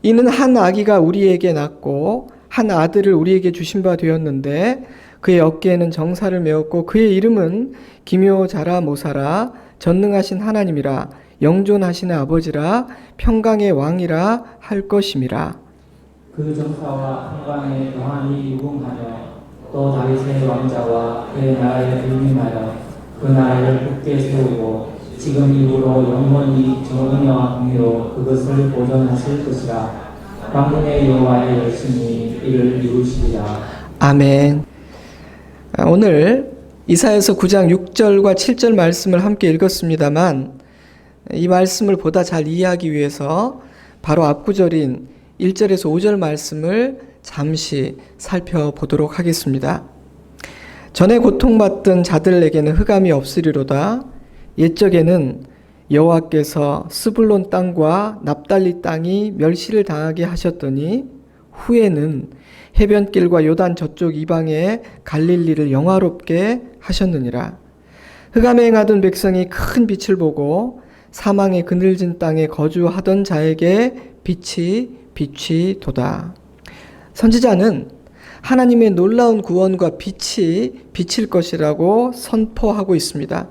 이는 한 아기가 우리에게 낳고 한 아들을 우리에게 주신 바 되었는데 그의 어깨에는 정사를 메었고 그의 이름은 기묘자라 모사라 전능하신 하나님이라 영존하시는 아버지라 평강의 왕이라 할 것임이라. 그 정사와 평강에 영원히 무궁하며 또 다윗의 왕자와 그의 나라에 불림하여 그 나라를 굳게 세우고 지금 이후로 영원히 정의와 공의로 그것을 보존하실 것이라. 만군의 여호와의 열심히 이를 이루시리라. 아멘. 오늘 이사야서 9장 6절과 7절 말씀을 함께 읽었습니다만 이 말씀을 보다 잘 이해하기 위해서 바로 앞구절인 1절에서 5절 말씀을 잠시 살펴보도록 하겠습니다. 전에 고통받던 자들에게는 흑암이 없으리로다. 옛적에는 여호와께서 스불론 땅과 납달리 땅이 멸시를 당하게 하셨더니 후에는 해변길과 요단 저쪽 이방의 갈릴리를 영화롭게 하셨느니라. 흑암에 행하던 백성이 큰 빛을 보고 사망의 그늘진 땅에 거주하던 자에게 빛이 도다. 선지자는 하나님의 놀라운 구원과 빛이 비칠 것이라고 선포하고 있습니다.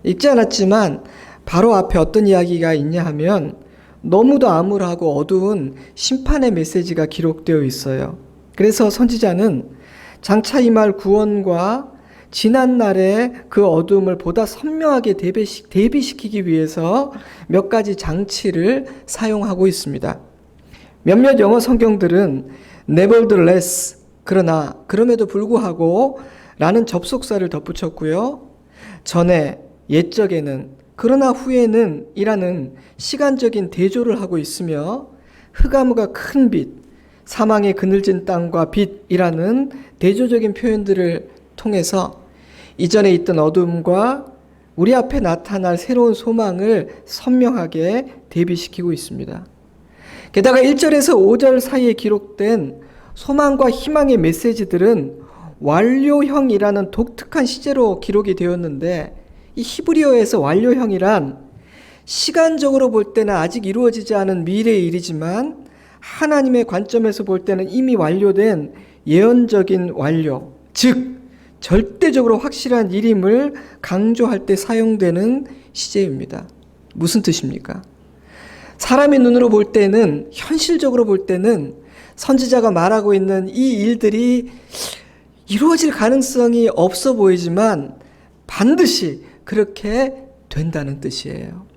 읽지 않았지만 바로 앞에 어떤 이야기가 있냐 하면 너무도 암울하고 어두운 심판의 메시지가 기록되어 있어요. 그래서 선지자는 장차 임할 구원과 지난날의 그 어두움을 보다 선명하게 대비시키기 위해서 몇 가지 장치를 사용하고 있습니다. 몇몇 영어 성경들은 nevertheless, 그러나 그럼에도 불구하고 라는 접속사를 덧붙였고요. 전에, 옛적에는, 그러나 후에는 이라는 시간적인 대조를 하고 있으며 흑암과 큰 빛, 사망의 그늘진 땅과 빛이라는 대조적인 표현들을 통해서 이전에 있던 어둠과 우리 앞에 나타날 새로운 소망을 선명하게 대비시키고 있습니다. 게다가 1절에서 5절 사이에 기록된 소망과 희망의 메시지들은 완료형이라는 독특한 시제로 기록이 되었는데 이 히브리어에서 완료형이란 시간적으로 볼 때는 아직 이루어지지 않은 미래의 일이지만 하나님의 관점에서 볼 때는 이미 완료된 예언적인 완료, 즉 절대적으로 확실한 일임을 강조할 때 사용되는 시제입니다. 무슨 뜻입니까? 사람의 눈으로 볼 때는, 현실적으로 볼 때는 선지자가 말하고 있는 이 일들이 이루어질 가능성이 없어 보이지만 반드시 그렇게 된다는 뜻이에요.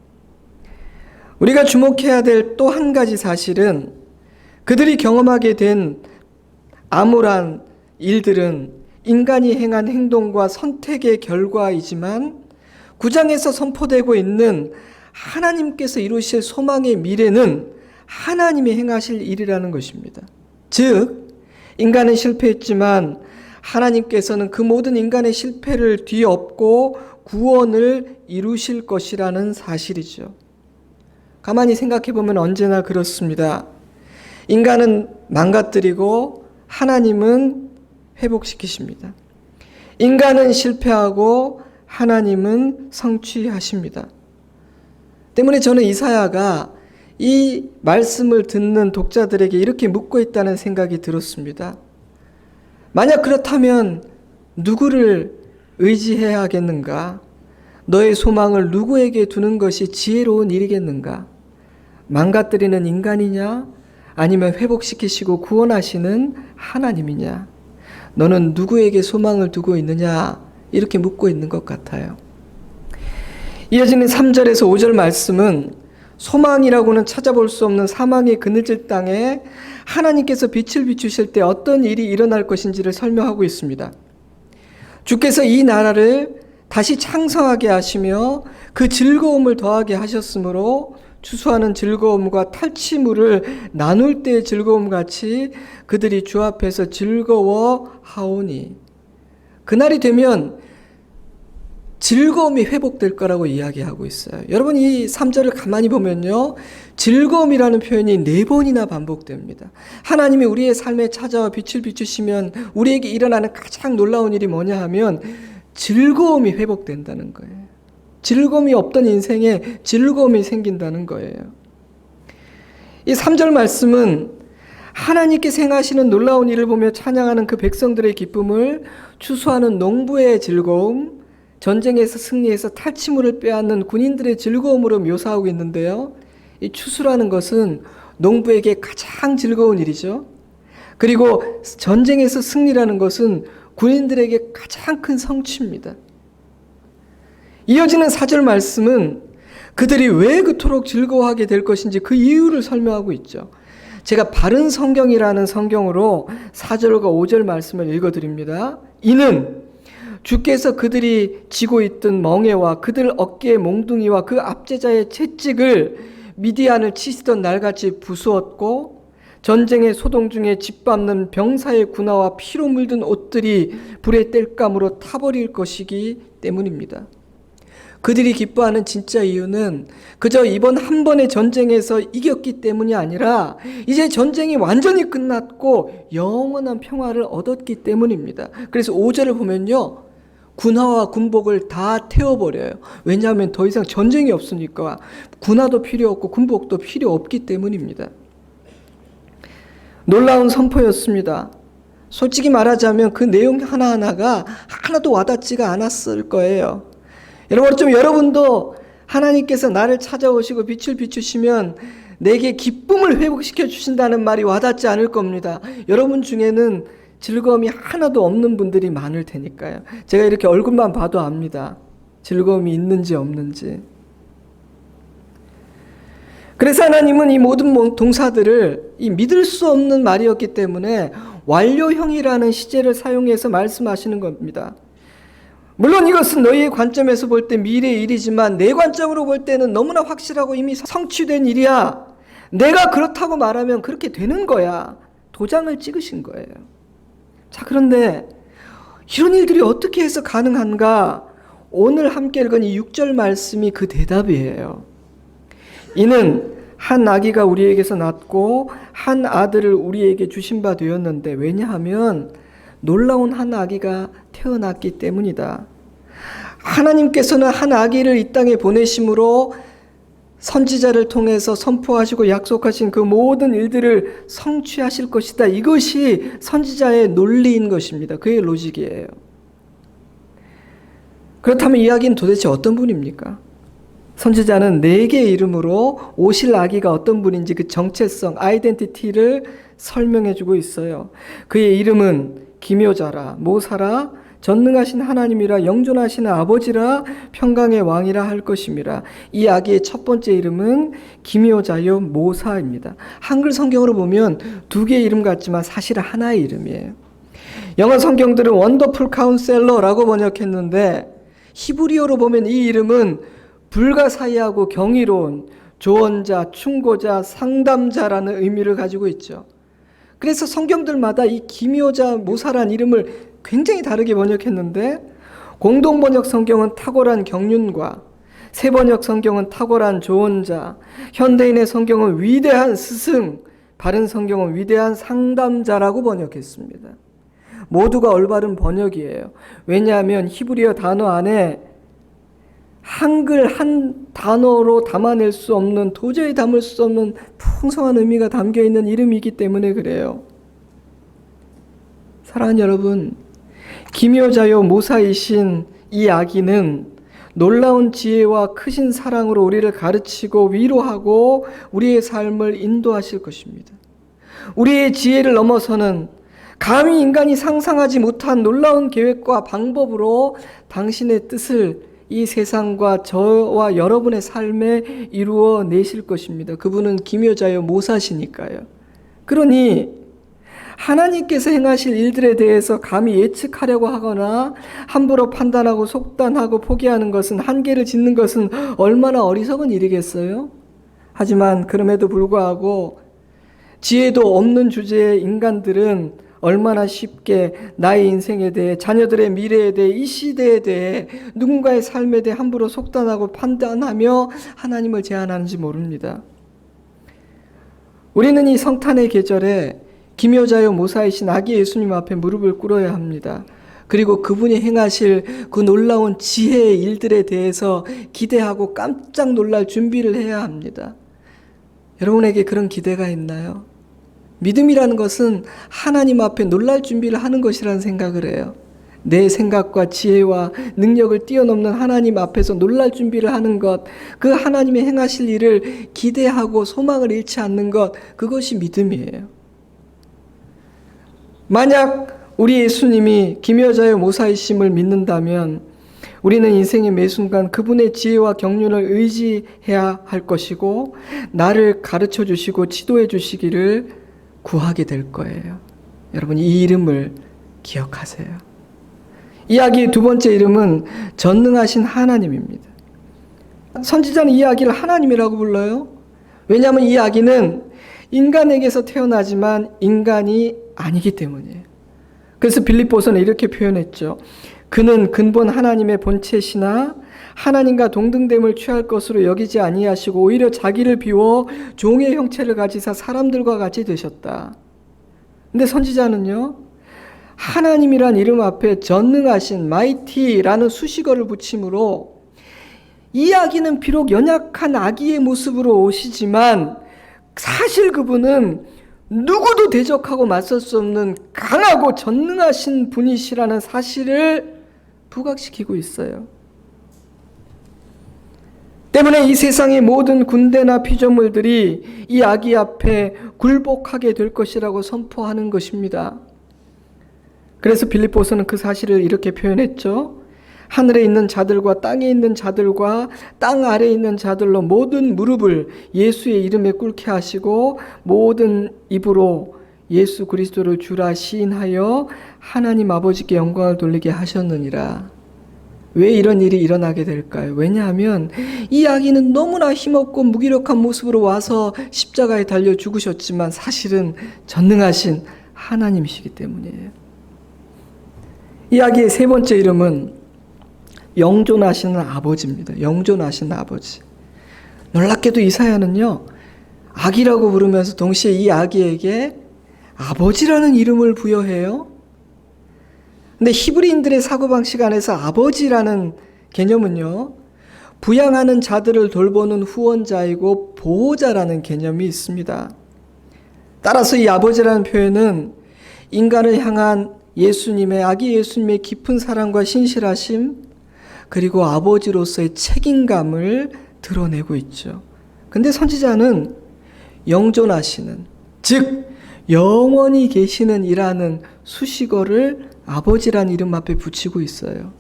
우리가 주목해야 될 또 한 가지 사실은 그들이 경험하게 된 암울한 일들은 인간이 행한 행동과 선택의 결과이지만 9장에서 선포되고 있는 하나님께서 이루실 소망의 미래는 하나님이 행하실 일이라는 것입니다. 즉 인간은 실패했지만 하나님께서는 그 모든 인간의 실패를 뒤엎고 구원을 이루실 것이라는 사실이죠. 가만히 생각해 보면 언제나 그렇습니다. 인간은 망가뜨리고 하나님은 회복시키십니다. 인간은 실패하고 하나님은 성취하십니다. 때문에 저는 이사야가 이 말씀을 듣는 독자들에게 이렇게 묻고 있다는 생각이 들었습니다. 만약 그렇다면 누구를 의지해야 하겠는가? 너의 소망을 누구에게 두는 것이 지혜로운 일이겠는가? 망가뜨리는 인간이냐? 아니면 회복시키시고 구원하시는 하나님이냐? 너는 누구에게 소망을 두고 있느냐? 이렇게 묻고 있는 것 같아요. 이어지는 3절에서 5절 말씀은 소망이라고는 찾아볼 수 없는 사망의 그늘질 땅에 하나님께서 빛을 비추실 때 어떤 일이 일어날 것인지를 설명하고 있습니다. 주께서 이 나라를 다시 창성하게 하시며 그 즐거움을 더하게 하셨으므로 추수하는 즐거움과 탈취물을 나눌 때의 즐거움 같이 그들이 주 앞에서 즐거워하오니 그날이 되면 즐거움이 회복될 거라고 이야기하고 있어요. 여러분 이 3절을 가만히 보면요. 즐거움이라는 표현이 4번이나 반복됩니다. 하나님이 우리의 삶에 찾아와 빛을 비추시면 우리에게 일어나는 가장 놀라운 일이 뭐냐 하면 즐거움이 회복된다는 거예요. 즐거움이 없던 인생에 즐거움이 생긴다는 거예요. 이 3절 말씀은 하나님께서 행하시는 놀라운 일을 보며 찬양하는 그 백성들의 기쁨을 추수하는 농부의 즐거움, 전쟁에서 승리해서 탈취물을 빼앗는 군인들의 즐거움으로 묘사하고 있는데요. 이 추수라는 것은 농부에게 가장 즐거운 일이죠. 그리고 전쟁에서 승리라는 것은 군인들에게 가장 큰 성취입니다. 이어지는 4절 말씀은 그들이 왜 그토록 즐거워하게 될 것인지 그 이유를 설명하고 있죠. 제가 바른 성경이라는 성경으로 4절과 5절 말씀을 읽어드립니다. 이는 주께서 그들이 지고 있던 멍에와 그들 어깨의 몽둥이와 그 압제자의 채찍을 미디안을 치시던 날같이 부수었고 전쟁의 소동 중에 짓밟는 병사의 군화와 피로 물든 옷들이 불의 땔감으로 타버릴 것이기 때문입니다. 그들이 기뻐하는 진짜 이유는 그저 이번 한 번의 전쟁에서 이겼기 때문이 아니라 이제 전쟁이 완전히 끝났고 영원한 평화를 얻었기 때문입니다. 그래서 5절을 보면요, 군화와 군복을 다 태워버려요. 왜냐하면 더 이상 전쟁이 없으니까 군화도 필요 없고 군복도 필요 없기 때문입니다. 놀라운 선포였습니다. 솔직히 말하자면 그 내용 하나하나가 하나도 와닿지가 않았을 거예요. 여러분도 하나님께서 나를 찾아오시고 빛을 비추시면 내게 기쁨을 회복시켜 주신다는 말이 와닿지 않을 겁니다. 여러분 중에는 즐거움이 하나도 없는 분들이 많을 테니까요. 제가 이렇게 얼굴만 봐도 압니다. 즐거움이 있는지 없는지. 그래서 하나님은 이 모든 동사들을 이 믿을 수 없는 말이었기 때문에 완료형이라는 시제를 사용해서 말씀하시는 겁니다. 물론 이것은 너희의 관점에서 볼 때 미래의 일이지만 내 관점으로 볼 때는 너무나 확실하고 이미 성취된 일이야. 내가 그렇다고 말하면 그렇게 되는 거야. 도장을 찍으신 거예요. 자, 그런데 이런 일들이 어떻게 해서 가능한가? 오늘 함께 읽은 이 6절 말씀이 그 대답이에요. 이는 한 아기가 우리에게서 낳고 한 아들을 우리에게 주신 바 되었는데 왜냐하면 놀라운 한 아기가 태어났기 때문이다. 하나님께서는 한 아기를 이 땅에 보내심으로 선지자를 통해서 선포하시고 약속하신 그 모든 일들을 성취하실 것이다. 이것이 선지자의 논리인 것입니다. 그의 로직이에요. 그렇다면 이 아기는 도대체 어떤 분입니까? 선지자는 4개의 이름으로 오실 아기가 어떤 분인지 그 정체성, 아이덴티티를 설명해주고 있어요. 그의 이름은 기묘자라, 모사라, 전능하신 하나님이라, 영존하신 아버지라, 평강의 왕이라 할 것임이라. 이 아기의 첫 번째 이름은 기묘자요 모사입니다. 한글 성경으로 보면 2개의 이름 같지만 사실 하나의 이름이에요. 영어 성경들은 원더풀 카운셀러라고 번역했는데 히브리어로 보면 이 이름은 불가사의하고 경이로운 조언자, 충고자, 상담자라는 의미를 가지고 있죠. 그래서 성경들마다 이 기묘자, 모사란 이름을 굉장히 다르게 번역했는데 공동번역 성경은 탁월한 경륜과, 새번역 성경은 탁월한 조언자, 현대인의 성경은 위대한 스승, 바른 성경은 위대한 상담자라고 번역했습니다. 모두가 올바른 번역이에요. 왜냐하면 히브리어 단어 안에 한글 한 단어로 담아낼 수 없는, 도저히 담을 수 없는 풍성한 의미가 담겨있는 이름이기 때문에 그래요. 사랑하는 여러분, 기묘자요 모사이신 이 아기는 놀라운 지혜와 크신 사랑으로 우리를 가르치고 위로하고 우리의 삶을 인도하실 것입니다. 우리의 지혜를 넘어서는 감히 인간이 상상하지 못한 놀라운 계획과 방법으로 당신의 뜻을 이 세상과 저와 여러분의 삶에 이루어 내실 것입니다. 그분은 기묘자요 모사시니까요. 그러니 하나님께서 행하실 일들에 대해서 감히 예측하려고 하거나 함부로 판단하고 속단하고 포기하는 것은, 한계를 짓는 것은 얼마나 어리석은 일이겠어요? 하지만 그럼에도 불구하고 지혜도 없는 주제의 인간들은 얼마나 쉽게 나의 인생에 대해, 자녀들의 미래에 대해, 이 시대에 대해, 누군가의 삶에 대해 함부로 속단하고 판단하며 하나님을 제한하는지 모릅니다. 우리는 이 성탄의 계절에 기묘자요 모사이신 아기 예수님 앞에 무릎을 꿇어야 합니다. 그리고 그분이 행하실 그 놀라운 지혜의 일들에 대해서 기대하고 깜짝 놀랄 준비를 해야 합니다. 여러분에게 그런 기대가 있나요? 믿음이라는 것은 하나님 앞에 놀랄 준비를 하는 것이라는 생각을 해요. 내 생각과 지혜와 능력을 뛰어넘는 하나님 앞에서 놀랄 준비를 하는 것, 그 하나님의 행하실 일을 기대하고 소망을 잃지 않는 것, 그것이 믿음이에요. 만약 우리 예수님이 김여자의 모사이심을 믿는다면 우리는 인생의 매 순간 그분의 지혜와 경륜을 의지해야 할 것이고 나를 가르쳐 주시고 지도해 주시기를 구하게 될 거예요. 여러분, 이 이름을 기억하세요. 이야기의 두 번째 이름은 전능하신 하나님입니다. 선지자는 이 이야기를 하나님이라고 불러요. 왜냐하면 이 이야기는 인간에게서 태어나지만 인간이 아니기 때문이에요. 그래서 빌립보서는 이렇게 표현했죠. 그는 근본 하나님의 본체시나 하나님과 동등됨을 취할 것으로 여기지 아니하시고 오히려 자기를 비워 종의 형체를 가지사 사람들과 같이 되셨다. 근데 선지자는요, 하나님이란 이름 앞에 전능하신 마이티라는 수식어를 붙임으로 이 아기는 비록 연약한 아기의 모습으로 오시지만 사실 그분은 누구도 대적하고 맞설 수 없는 강하고 전능하신 분이시라는 사실을 부각시키고 있어요. 때문에 이 세상의 모든 군대나 피조물들이 이 아기 앞에 굴복하게 될 것이라고 선포하는 것입니다. 그래서 빌립보서는 그 사실을 이렇게 표현했죠. 하늘에 있는 자들과 땅에 있는 자들과 땅 아래에 있는 자들로 모든 무릎을 예수의 이름에 꿇게 하시고 모든 입으로 예수 그리스도를 주라 시인하여 하나님 아버지께 영광을 돌리게 하셨느니라. 왜 이런 일이 일어나게 될까요? 왜냐하면 이 아기는 너무나 힘없고 무기력한 모습으로 와서 십자가에 달려 죽으셨지만 사실은 전능하신 하나님이시기 때문이에요. 이 아기의 세 번째 이름은 영존하시는 아버지입니다. 영존하시는 아버지. 놀랍게도 이사야는요, 아기라고 부르면서 동시에 이 아기에게 아버지라는 이름을 부여해요. 근데 히브리인들의 사고방식 안에서 아버지라는 개념은요, 부양하는 자들을 돌보는 후원자이고 보호자라는 개념이 있습니다. 따라서 이 아버지라는 표현은 인간을 향한 예수님의, 아기 예수님의 깊은 사랑과 신실하심, 그리고 아버지로서의 책임감을 드러내고 있죠. 근데 선지자는 영존하시는, 즉 영원히 계시는 이라는 수식어를 아버지란 이름 앞에 붙이고 있어요.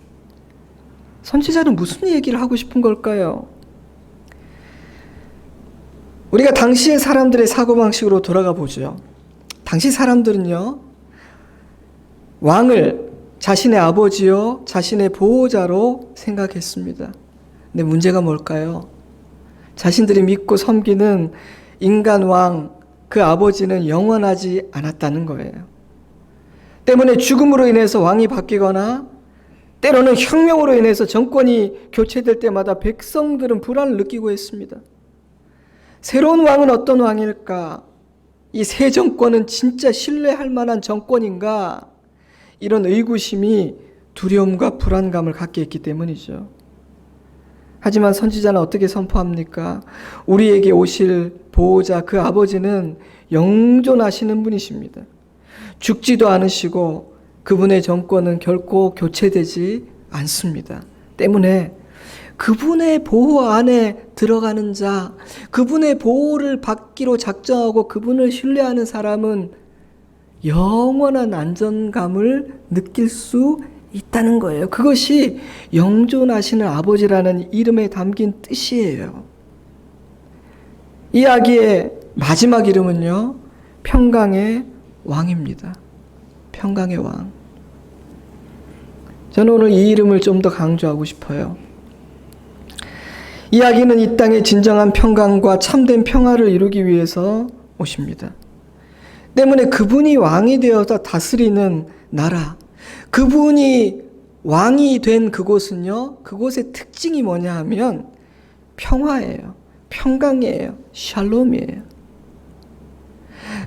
선지자는 무슨 얘기를 하고 싶은 걸까요? 우리가 당시의 사람들의 사고방식으로 돌아가 보죠. 당시 사람들은요, 왕을 자신의 아버지요, 자신의 보호자로 생각했습니다. 근데 문제가 뭘까요? 자신들이 믿고 섬기는 인간 왕, 그 아버지는 영원하지 않았다는 거예요. 때문에 죽음으로 인해서 왕이 바뀌거나 때로는 혁명으로 인해서 정권이 교체될 때마다 백성들은 불안을 느끼고 했습니다. 새로운 왕은 어떤 왕일까? 이 새 정권은 진짜 신뢰할 만한 정권인가? 이런 의구심이 두려움과 불안감을 갖게 했기 때문이죠. 하지만 선지자는 어떻게 선포합니까? 우리에게 오실 보호자, 그 아버지는 영존하시는 분이십니다. 죽지도 않으시고 그분의 정권은 결코 교체되지 않습니다. 때문에 그분의 보호 안에 들어가는 자, 그분의 보호를 받기로 작정하고 그분을 신뢰하는 사람은 영원한 안전감을 느낄 수 있다는 거예요. 그것이 영존하시는 아버지라는 이름에 담긴 뜻이에요. 이 아기의 마지막 이름은요, 평강의 왕입니다. 평강의 왕. 저는 오늘 이 이름을 좀 더 강조하고 싶어요. 이 아기는 이 땅에 진정한 평강과 참된 평화를 이루기 위해서 오십니다. 때문에 그분이 왕이 되어서 다스리는 나라, 그분이 왕이 된 그곳은요, 그곳의 특징이 뭐냐 하면 평화예요. 평강이에요. 샬롬이에요.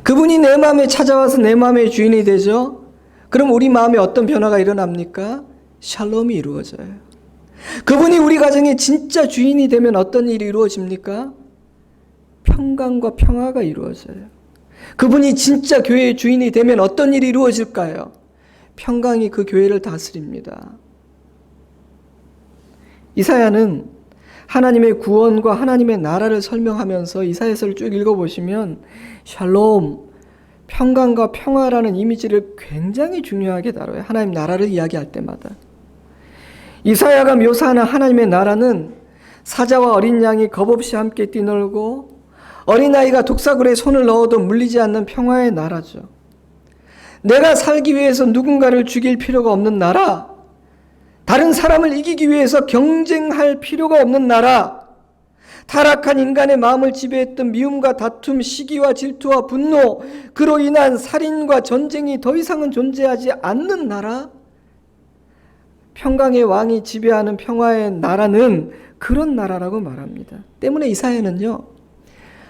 그분이 내 마음에 찾아와서 내 마음의 주인이 되죠. 그럼 우리 마음에 어떤 변화가 일어납니까? 샬롬이 이루어져요. 그분이 우리 가정의 진짜 주인이 되면 어떤 일이 이루어집니까? 평강과 평화가 이루어져요. 그분이 진짜 교회의 주인이 되면 어떤 일이 이루어질까요? 평강이 그 교회를 다스립니다. 이사야는 하나님의 구원과 하나님의 나라를 설명하면서 이사야서를 쭉 읽어보시면 샬롬, 평강과 평화라는 이미지를 굉장히 중요하게 다뤄요. 하나님 나라를 이야기할 때마다. 이사야가 묘사하는 하나님의 나라는 사자와 어린 양이 겁없이 함께 뛰놀고 어린아이가 독사굴에 손을 넣어도 물리지 않는 평화의 나라죠. 내가 살기 위해서 누군가를 죽일 필요가 없는 나라, 다른 사람을 이기기 위해서 경쟁할 필요가 없는 나라, 타락한 인간의 마음을 지배했던 미움과 다툼, 시기와 질투와 분노, 그로 인한 살인과 전쟁이 더 이상은 존재하지 않는 나라, 평강의 왕이 지배하는 평화의 나라는 그런 나라라고 말합니다. 때문에 이사야는요,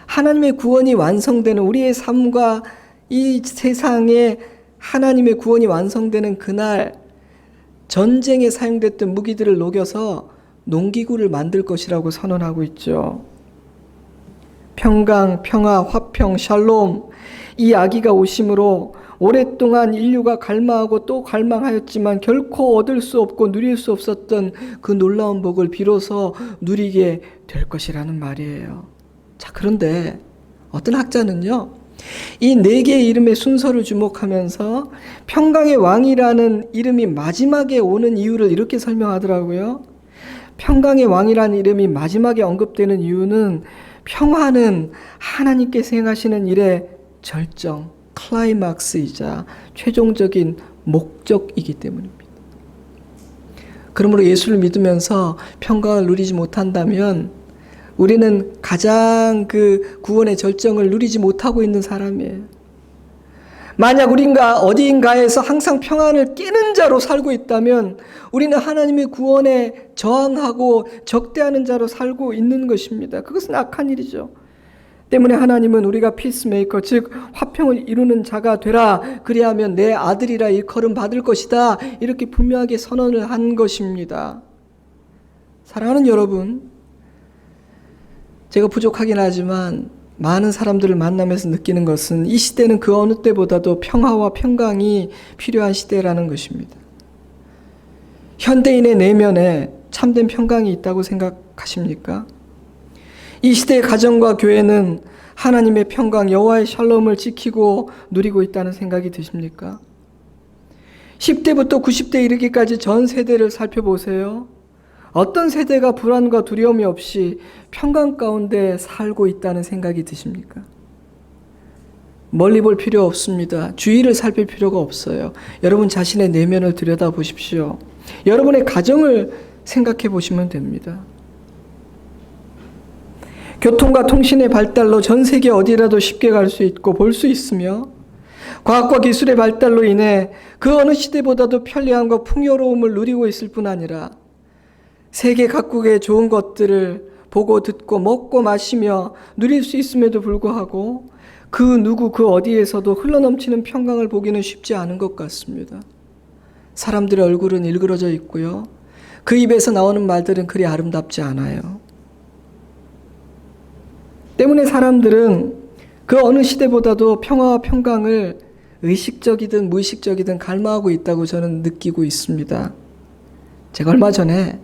하나님의 구원이 완성되는 우리의 삶과 이 세상에 하나님의 구원이 완성되는 그날 전쟁에 사용됐던 무기들을 녹여서 농기구를 만들 것이라고 선언하고 있죠. 평강, 평화, 화평, 샬롬, 이 아기가 오심으로 오랫동안 인류가 갈망하고 또 갈망하였지만 결코 얻을 수 없고 누릴 수 없었던 그 놀라운 복을 비로소 누리게 될 것이라는 말이에요. 자, 그런데 어떤 학자는요, 이 네 개의 이름의 순서를 주목하면서 평강의 왕이라는 이름이 마지막에 오는 이유를 이렇게 설명하더라고요. 평강의 왕이라는 이름이 마지막에 언급되는 이유는 평화는 하나님께서 행하시는 일의 절정, 클라이막스이자 최종적인 목적이기 때문입니다. 그러므로 예수를 믿으면서 평강을 누리지 못한다면 우리는 가장 그 구원의 절정을 누리지 못하고 있는 사람이에요. 만약 우리가 어디인가에서 항상 평안을 깨는 자로 살고 있다면 우리는 하나님의 구원에 저항하고 적대하는 자로 살고 있는 것입니다. 그것은 악한 일이죠. 때문에 하나님은 우리가 피스메이커, 즉 화평을 이루는 자가 되라, 그리하면 내 아들이라 일컬음 받을 것이다, 이렇게 분명하게 선언을 한 것입니다. 사랑하는 여러분, 제가 부족하긴 하지만 많은 사람들을 만나면서 느끼는 것은 이 시대는 그 어느 때보다도 평화와 평강이 필요한 시대라는 것입니다. 현대인의 내면에 참된 평강이 있다고 생각하십니까? 이 시대의 가정과 교회는 하나님의 평강, 여호와의 샬롬을 지키고 누리고 있다는 생각이 드십니까? 10대부터 90대 이르기까지 전 세대를 살펴보세요. 어떤 세대가 불안과 두려움이 없이 평강 가운데 살고 있다는 생각이 드십니까? 멀리 볼 필요 없습니다. 주위를 살필 필요가 없어요. 여러분 자신의 내면을 들여다보십시오. 여러분의 가정을 생각해 보시면 됩니다. 교통과 통신의 발달로 전 세계 어디라도 쉽게 갈 수 있고 볼 수 있으며 과학과 기술의 발달로 인해 그 어느 시대보다도 편리함과 풍요로움을 누리고 있을 뿐 아니라 세계 각국의 좋은 것들을 보고 듣고 먹고 마시며 누릴 수 있음에도 불구하고 그 누구 그 어디에서도 흘러넘치는 평강을 보기는 쉽지 않은 것 같습니다. 사람들의 얼굴은 일그러져 있고요. 그 입에서 나오는 말들은 그리 아름답지 않아요. 때문에 사람들은 그 어느 시대보다도 평화와 평강을 의식적이든 무의식적이든 갈망하고 있다고 저는 느끼고 있습니다. 제가 얼마 전에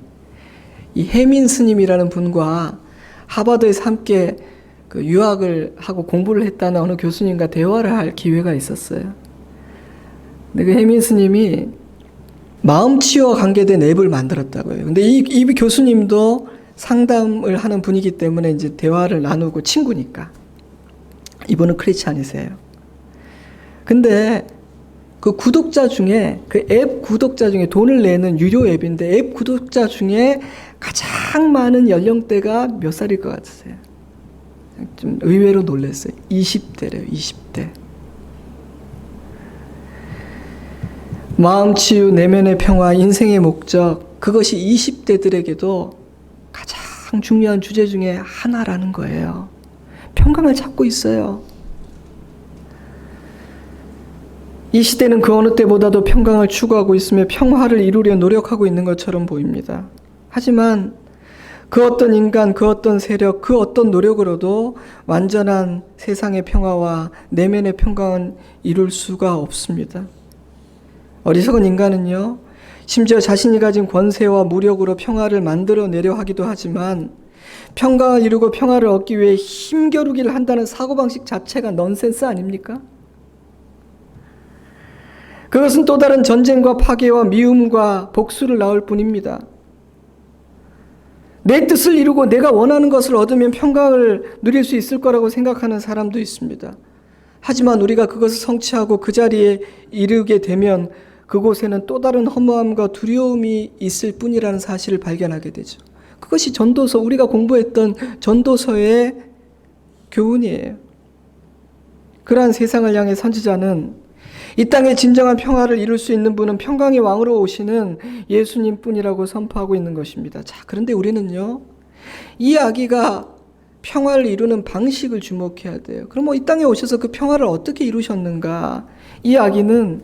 이 해민 스님이라는 분과 하버드에서 함께 그 유학을 하고 공부를 했다는 어느 교수님과 대화를 할 기회가 있었어요. 근데 그 해민 스님이 마음치유와 관계된 앱을 만들었다고요. 근데 이 교수님도 상담을 하는 분이기 때문에 이제 대화를 나누고 친구니까. 이분은 크리스찬이세요. 근데 그 구독자 중에, 그 앱 구독자 중에, 돈을 내는 유료 앱인데 앱 구독자 중에 가장 많은 연령대가 몇 살일 것 같으세요? 좀 의외로 놀랐어요. 20대래요. 20대. 마음치유, 내면의 평화, 인생의 목적, 그것이 20대들에게도 가장 중요한 주제 중에 하나라는 거예요. 평강을 찾고 있어요. 이 시대는 그 어느 때보다도 평강을 추구하고 있으며 평화를 이루려 노력하고 있는 것처럼 보입니다. 하지만 그 어떤 인간, 그 어떤 세력, 그 어떤 노력으로도 완전한 세상의 평화와 내면의 평강은 이룰 수가 없습니다. 어리석은 인간은요, 심지어 자신이 가진 권세와 무력으로 평화를 만들어내려 하기도 하지만 평강을 이루고 평화를 얻기 위해 힘겨루기를 한다는 사고방식 자체가 넌센스 아닙니까? 그것은 또 다른 전쟁과 파괴와 미움과 복수를 낳을 뿐입니다. 내 뜻을 이루고 내가 원하는 것을 얻으면 평강을 누릴 수 있을 거라고 생각하는 사람도 있습니다. 하지만 우리가 그것을 성취하고 그 자리에 이르게 되면 그곳에는 또 다른 허무함과 두려움이 있을 뿐이라는 사실을 발견하게 되죠. 그것이 전도서, 우리가 공부했던 전도서의 교훈이에요. 그러한 세상을 향해 선지자는 이 땅에 진정한 평화를 이룰 수 있는 분은 평강의 왕으로 오시는 예수님 뿐이라고 선포하고 있는 것입니다. 자, 그런데 우리는요, 이 아기가 평화를 이루는 방식을 주목해야 돼요. 그럼 이 땅에 오셔서 그 평화를 어떻게 이루셨는가? 이 아기는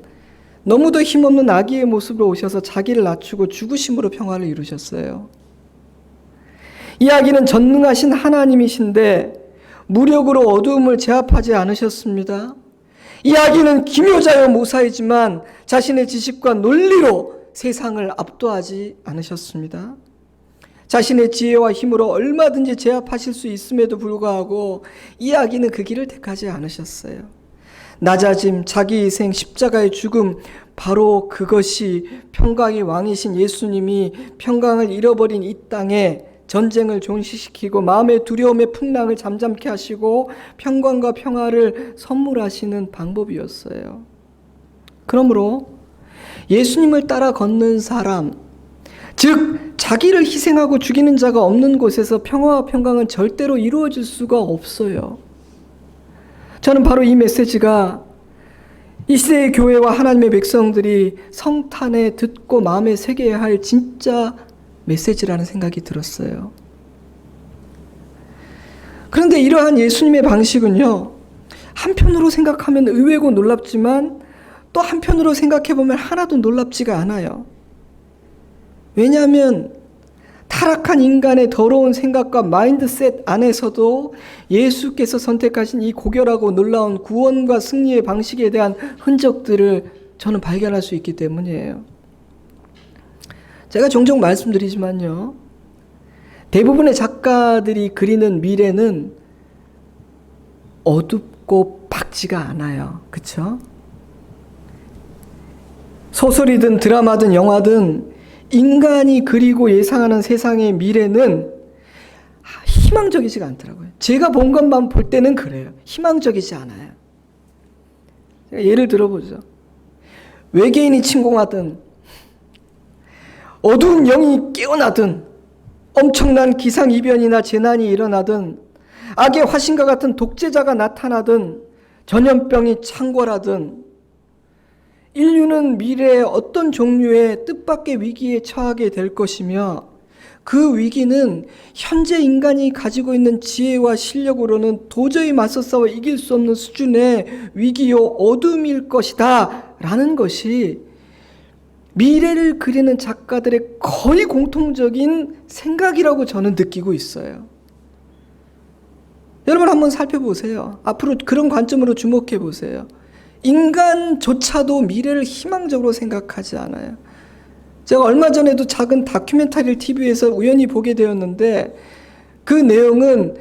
너무도 힘없는 아기의 모습으로 오셔서 자기를 낮추고 죽으심으로 평화를 이루셨어요. 이 아기는 전능하신 하나님이신데 무력으로 어두움을 제압하지 않으셨습니다. 이 아기는 기묘자요 모사이지만 자신의 지식과 논리로 세상을 압도하지 않으셨습니다. 자신의 지혜와 힘으로 얼마든지 제압하실 수 있음에도 불구하고 이 아기는 그 길을 택하지 않으셨어요. 낮아짐, 자기희생, 십자가의 죽음, 바로 그것이 평강의 왕이신 예수님이 평강을 잃어버린 이 땅에 전쟁을 종식시키고 마음의 두려움의 풍랑을 잠잠케 하시고 평강과 평화를 선물하시는 방법이었어요. 그러므로 예수님을 따라 걷는 사람, 즉 자기를 희생하고 죽이는 자가 없는 곳에서 평화와 평강은 절대로 이루어질 수가 없어요. 저는 바로 이 메시지가 이 시대의 교회와 하나님의 백성들이 성탄에 듣고 마음에 새겨야 할 진짜 메시지라는 생각이 들었어요. 그런데 이러한 예수님의 방식은요, 한편으로 생각하면 의외고 놀랍지만 또 한편으로 생각해보면 하나도 놀랍지가 않아요. 왜냐하면 타락한 인간의 더러운 생각과 마인드셋 안에서도 예수께서 선택하신 이 고결하고 놀라운 구원과 승리의 방식에 대한 흔적들을 저는 발견할 수 있기 때문이에요. 제가 종종 말씀드리지만요, 대부분의 작가들이 그리는 미래는 어둡고 밝지가 않아요. 그렇죠? 소설이든 드라마든 영화든 인간이 그리고 예상하는 세상의 미래는 희망적이지가 않더라고요. 제가 본 것만 볼 때는 그래요. 희망적이지 않아요. 예를 들어보죠. 외계인이 침공하든 어두운 영이 깨어나든 엄청난 기상이변이나 재난이 일어나든 악의 화신과 같은 독재자가 나타나든 전염병이 창궐하든 인류는 미래에 어떤 종류의 뜻밖의 위기에 처하게 될 것이며 그 위기는 현재 인간이 가지고 있는 지혜와 실력으로는 도저히 맞서 싸워 이길 수 없는 수준의 위기요 어둠일 것이다 라는 것이 미래를 그리는 작가들의 거의 공통적인 생각이라고 저는 느끼고 있어요. 여러분 한번 살펴보세요. 앞으로 그런 관점으로 주목해 보세요. 인간조차도 미래를 희망적으로 생각하지 않아요. 제가 얼마 전에도 작은 다큐멘터리를 TV에서 우연히 보게 되었는데 그 내용은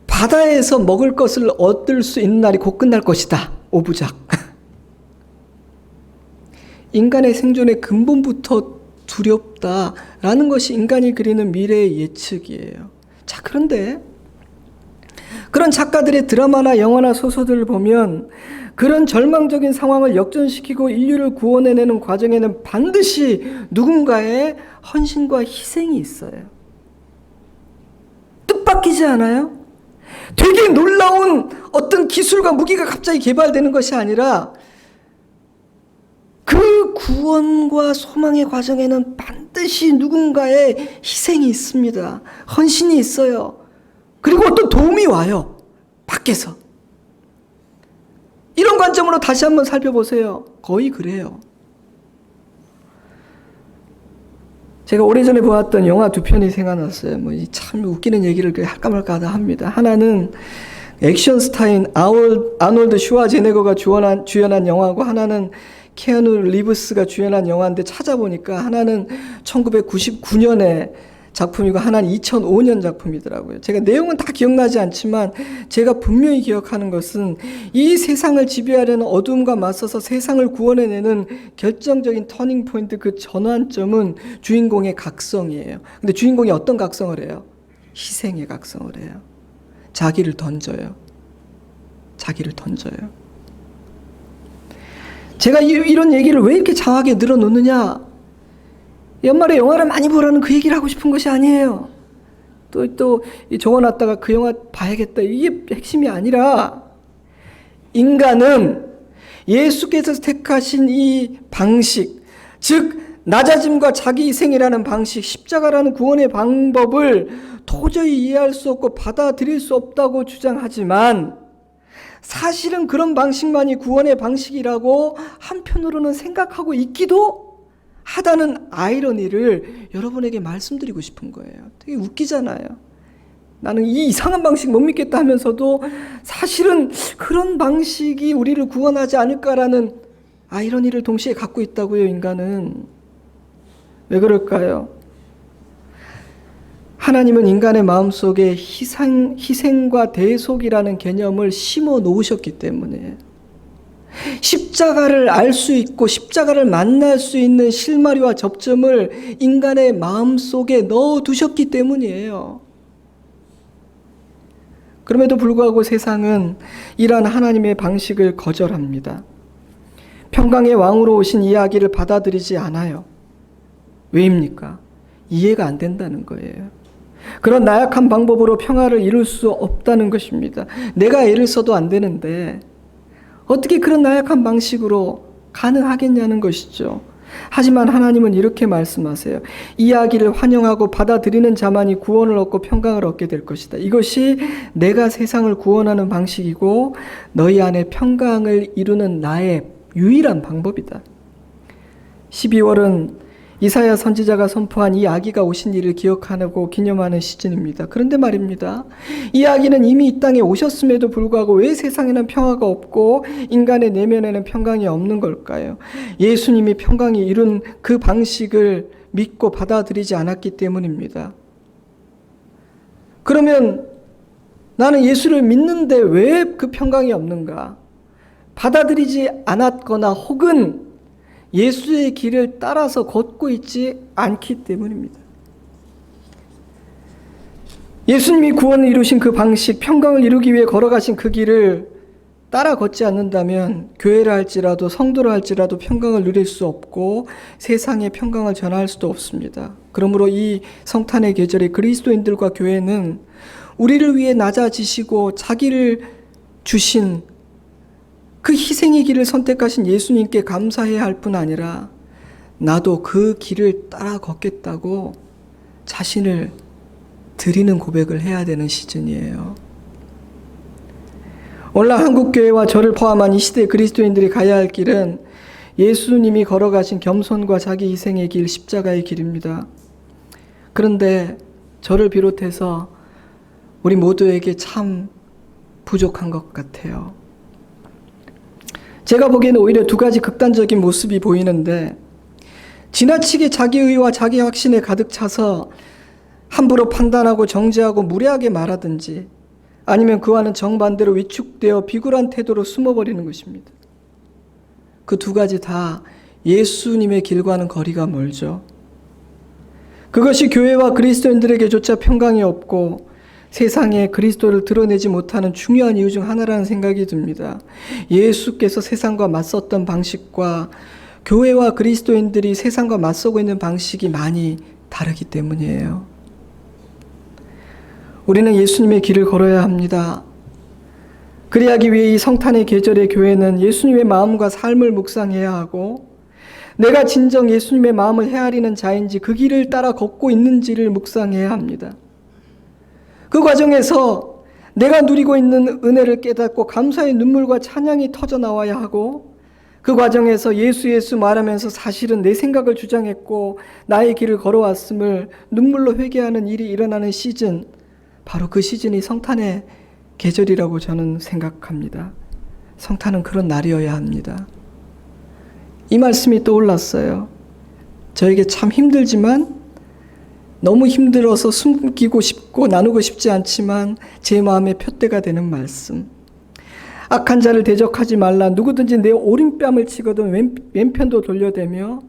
바다에서 먹을 것을 얻을 수 있는 날이 곧 끝날 것이다. 오부작. 인간의 생존의 근본부터 두렵다라는 것이 인간이 그리는 미래의 예측이에요. 자, 그런데 그런 작가들의 드라마나 영화나 소설들을 보면 그런 절망적인 상황을 역전시키고 인류를 구원해내는 과정에는 반드시 누군가의 헌신과 희생이 있어요. 뜻밖이지 않아요? 되게 놀라운 어떤 기술과 무기가 갑자기 개발되는 것이 아니라 그 구원과 소망의 과정에는 반드시 누군가의 희생이 있습니다. 헌신이 있어요. 그리고 어떤 도움이 와요. 밖에서. 이런 관점으로 다시 한번 살펴보세요. 거의 그래요. 제가 오래전에 보았던 영화 두 편이 생각났어요. 참 웃기는 얘기를 할까 말까 하다 합니다. 하나는 액션 스타인 아놀드 슈와제네거가 주연한 영화고, 하나는 케아누 리브스가 주연한 영화인데, 찾아보니까 하나는 1999년에 작품이고 하나는 2005년 작품이더라고요. 제가 내용은 다 기억나지 않지만 제가 분명히 기억하는 것은 이 세상을 지배하려는 어둠과 맞서서 세상을 구원해내는 결정적인 터닝 포인트, 그 전환점은 주인공의 각성이에요. 근데 주인공이 어떤 각성을 해요? 희생의 각성을 해요. 자기를 던져요. 자기를 던져요. 제가 이런 얘기를 왜 이렇게 장하게 늘어놓느냐? 연말에 영화를 많이 보라는 그 얘기를 하고 싶은 것이 아니에요. 또 적어놨다가 그 영화 봐야겠다, 이게 핵심이 아니라, 인간은 예수께서 택하신 이 방식, 즉 낮아짐과 자기 희생이라는 방식, 십자가라는 구원의 방법을 도저히 이해할 수 없고 받아들일 수 없다고 주장하지만, 사실은 그런 방식만이 구원의 방식이라고 한편으로는 생각하고 있기도 하다는 아이러니를 여러분에게 말씀드리고 싶은 거예요. 되게 웃기잖아요. 나는 이 이상한 방식 못 믿겠다 하면서도 사실은 그런 방식이 우리를 구원하지 않을까라는 아이러니를 동시에 갖고 있다고요, 인간은. 왜 그럴까요? 하나님은 인간의 마음속에 희생과 대속이라는 개념을 심어 놓으셨기 때문에, 십자가를 알 수 있고 십자가를 만날 수 있는 실마리와 접점을 인간의 마음속에 넣어두셨기 때문이에요. 그럼에도 불구하고 세상은 이러한 하나님의 방식을 거절합니다. 평강의 왕으로 오신 이야기를 받아들이지 않아요. 왜입니까? 이해가 안 된다는 거예요. 그런 나약한 방법으로 평화를 이룰 수 없다는 것입니다. 내가 애를 써도 안 되는데 어떻게 그런 나약한 방식으로 가능하겠냐는 것이죠. 하지만 하나님은 이렇게 말씀하세요. 이야기를 환영하고 받아들이는 자만이 구원을 얻고 평강을 얻게 될 것이다. 이것이 내가 세상을 구원하는 방식이고 너희 안에 평강을 이루는 나의 유일한 방법이다. 12월은 이사야 선지자가 선포한 이 아기가 오신 일을 기억하고 기념하는 시즌입니다. 그런데 말입니다. 이 아기는 이미 이 땅에 오셨음에도 불구하고 왜 세상에는 평화가 없고 인간의 내면에는 평강이 없는 걸까요? 예수님이 평강이 이룬 그 방식을 믿고 받아들이지 않았기 때문입니다. 그러면 나는 예수를 믿는데 왜 그 평강이 없는가? 받아들이지 않았거나 혹은 예수의 길을 따라서 걷고 있지 않기 때문입니다. 예수님이 구원을 이루신 그 방식, 평강을 이루기 위해 걸어가신 그 길을 따라 걷지 않는다면 교회라 할지라도 성도라 할지라도 평강을 누릴 수 없고 세상에 평강을 전할 수도 없습니다. 그러므로 이 성탄의 계절에 그리스도인들과 교회는 우리를 위해 낮아지시고 자기를 주신 그 희생의 길을 선택하신 예수님께 감사해야 할 뿐 아니라 나도 그 길을 따라 걷겠다고 자신을 드리는 고백을 해야 되는 시즌이에요. 오늘날 한국교회와 저를 포함한 이 시대 그리스도인들이 가야 할 길은 예수님이 걸어가신 겸손과 자기 희생의 길, 십자가의 길입니다. 그런데 저를 비롯해서 우리 모두에게 참 부족한 것 같아요. 제가 보기에는 오히려 두 가지 극단적인 모습이 보이는데, 지나치게 자기의와 자기 확신에 가득 차서 함부로 판단하고 정죄하고 무례하게 말하든지, 아니면 그와는 정반대로 위축되어 비굴한 태도로 숨어버리는 것입니다. 그 두 가지 다 예수님의 길과는 거리가 멀죠. 그것이 교회와 그리스도인들에게조차 평강이 없고 세상에 그리스도를 드러내지 못하는 중요한 이유 중 하나라는 생각이 듭니다. 예수께서 세상과 맞섰던 방식과 교회와 그리스도인들이 세상과 맞서고 있는 방식이 많이 다르기 때문이에요. 우리는 예수님의 길을 걸어야 합니다. 그리하기 위해 이 성탄의 계절의 교회는 예수님의 마음과 삶을 묵상해야 하고, 내가 진정 예수님의 마음을 헤아리는 자인지 그 길을 따라 걷고 있는지를 묵상해야 합니다. 그 과정에서 내가 누리고 있는 은혜를 깨닫고 감사의 눈물과 찬양이 터져 나와야 하고, 그 과정에서 예수 말하면서 사실은 내 생각을 주장했고 나의 길을 걸어왔음을 눈물로 회개하는 일이 일어나는 시즌, 바로 그 시즌이 성탄의 계절이라고 저는 생각합니다. 성탄은 그런 날이어야 합니다. 이 말씀이 떠올랐어요. 저에게 참 힘들지만, 너무 힘들어서 숨기고 싶고 나누고 싶지 않지만 제 마음의 표대가 되는 말씀. 악한 자를 대적하지 말라. 누구든지 내 오른뺨을 치거든 왼편도 돌려대며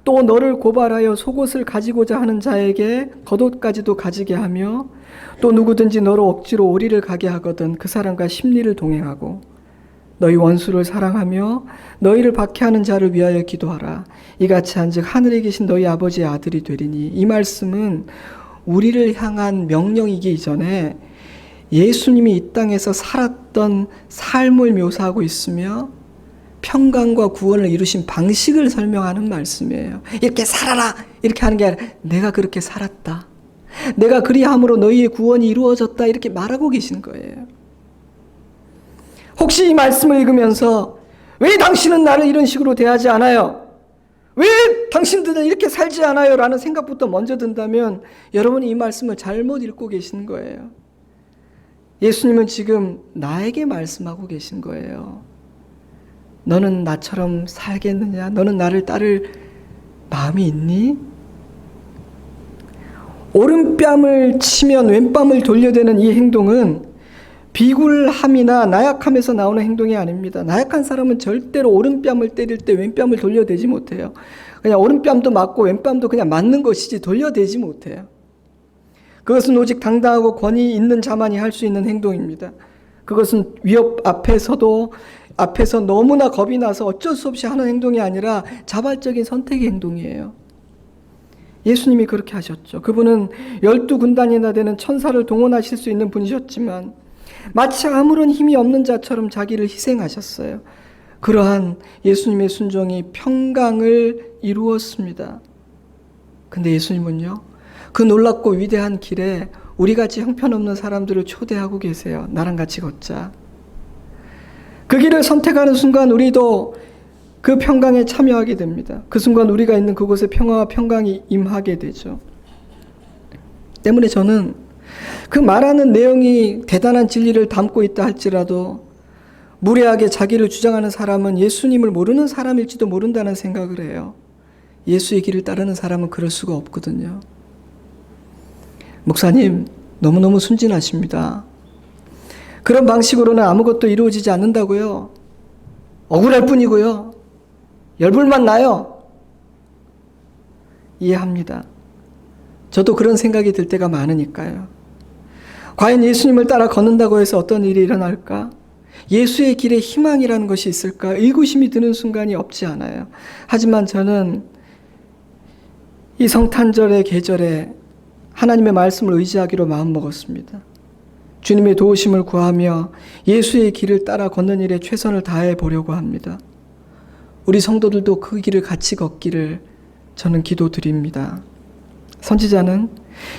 또 너를 고발하여 속옷을 가지고자 하는 자에게 겉옷까지도 가지게 하며 또 누구든지 너를 억지로 오리를 가게 하거든 그 사람과 심리를 동행하고 너희 원수를 사랑하며 너희를 박해하는 자를 위하여 기도하라. 이같이 한즉 하늘에 계신 너희 아버지의 아들이 되리니. 이 말씀은 우리를 향한 명령이기 이전에 예수님이 이 땅에서 살았던 삶을 묘사하고 있으며 평강과 구원을 이루신 방식을 설명하는 말씀이에요. 이렇게 살아라 이렇게 하는 게 아니라 내가 그렇게 살았다, 내가 그리함으로 너희의 구원이 이루어졌다, 이렇게 말하고 계신 거예요. 혹시 이 말씀을 읽으면서 왜 당신은 나를 이런 식으로 대하지 않아요? 왜 당신들은 이렇게 살지 않아요? 라는 생각부터 먼저 든다면 여러분이 이 말씀을 잘못 읽고 계신 거예요. 예수님은 지금 나에게 말씀하고 계신 거예요. 너는 나처럼 살겠느냐? 너는 나를 따를 마음이 있니? 오른뺨을 치면 왼뺨을 돌려대는 이 행동은 비굴함이나 나약함에서 나오는 행동이 아닙니다. 나약한 사람은 절대로 오른뺨을 때릴 때 왼뺨을 돌려대지 못해요. 그냥 오른뺨도 맞고 왼뺨도 그냥 맞는 것이지 돌려대지 못해요. 그것은 오직 당당하고 권위 있는 자만이 할 수 있는 행동입니다. 그것은 위협 앞에서 너무나 겁이 나서 어쩔 수 없이 하는 행동이 아니라 자발적인 선택의 행동이에요. 예수님이 그렇게 하셨죠. 그분은 12군단이나 되는 천사를 동원하실 수 있는 분이셨지만 마치 아무런 힘이 없는 자처럼 자기를 희생하셨어요. 그러한 예수님의 순종이 평강을 이루었습니다. 근데 예수님은요, 그 놀랍고 위대한 길에 우리같이 형편없는 사람들을 초대하고 계세요. 나랑 같이 걷자. 그 길을 선택하는 순간 우리도 그 평강에 참여하게 됩니다. 그 순간 우리가 있는 그곳에 평화와 평강이 임하게 되죠. 때문에 저는 그 말하는 내용이 대단한 진리를 담고 있다 할지라도 무례하게 자기를 주장하는 사람은 예수님을 모르는 사람일지도 모른다는 생각을 해요. 예수의 길을 따르는 사람은 그럴 수가 없거든요. 목사님, 너무너무 순진하십니다. 그런 방식으로는 아무것도 이루어지지 않는다고요. 억울할 뿐이고요. 열불만 나요. 이해합니다. 저도 그런 생각이 들 때가 많으니까요. 과연 예수님을 따라 걷는다고 해서 어떤 일이 일어날까? 예수의 길에 희망이라는 것이 있을까? 의구심이 드는 순간이 없지 않아요. 하지만 저는 이 성탄절의 계절에 하나님의 말씀을 의지하기로 마음먹었습니다. 주님의 도우심을 구하며 예수의 길을 따라 걷는 일에 최선을 다해 보려고 합니다. 우리 성도들도 그 길을 같이 걷기를 저는 기도드립니다. 선지자는